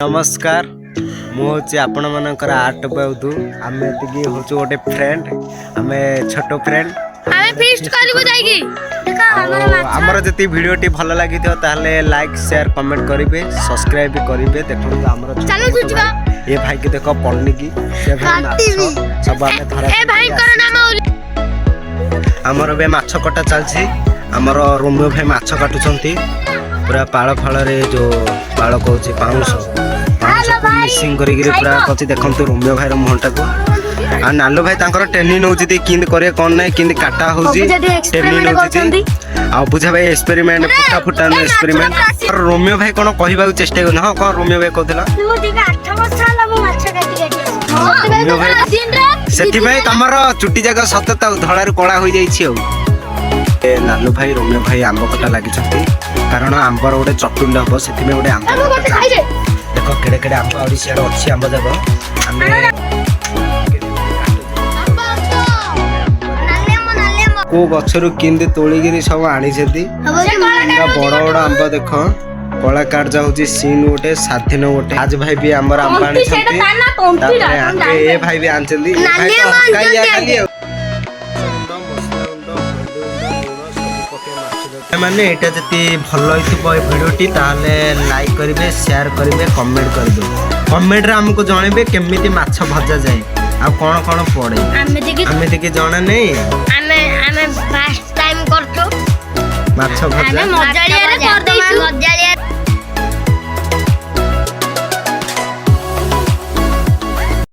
नमस्कार मुझे आपण मानकर आर्ट बाउदू आम एति हूँ गोटे फ्रेंड आम छोट फ्रेंड आमर जी भिडियो भल लगी ताले लाइक शेयर कमेंट करेंगे सब्सक्राइब भी करेंगे देखो आमर ये भाई की देख पनिकी सब आमर भी माछ कटा चलती आमर रोमियो भाई माछ काटुंट पूरा पाड़ फाड़ जो पाड़ कौच पाउंस मिसिंग पूरा कच्ची देखते रोमियो भाई मुहटा को आ नालो भाई ट्रेनिंग नौ कि करे कौन ना कि काटा हो ट्रेनिंग नौ बुझा भाई एक्सपेरिमेंट फुटा फुटा एक्सपेरिमेंट रोमियो भाई कौन कहवा चेष्टा कर हाँ कौन रोमियो भाई कहला से तुम चुटी जाक सतत धड़ार कला हो जाए नालू भाई रोमियो भाई आंब कटा लगी कारण आंबर गोटे चटुंड हम से गोटे आंब देख केड़े केड़े आंब आ सियाड़ अच्छी आंब जाक को गचरू किंदी तोलिकी सब आनी बड़ बड़ आंब देख कलाकार जाऊँगी सीन गोटे स्वाधीन गोटे आज भाई भी आंबर आंब आनी ए भाई भी आनी माने एटा जति भल होइथिबो ए भिडियोटी ताले लाइक करिवे शेयर करिवे कमेंट करदो कमेंट रे हमको जणेबे केमिति माछ भजा जाय आ कोन कोन पड़े हमें देखि जणा नै हमें फर्स्ट टाइम करतो माछ भजा हमें मजालिया रे कर दैछु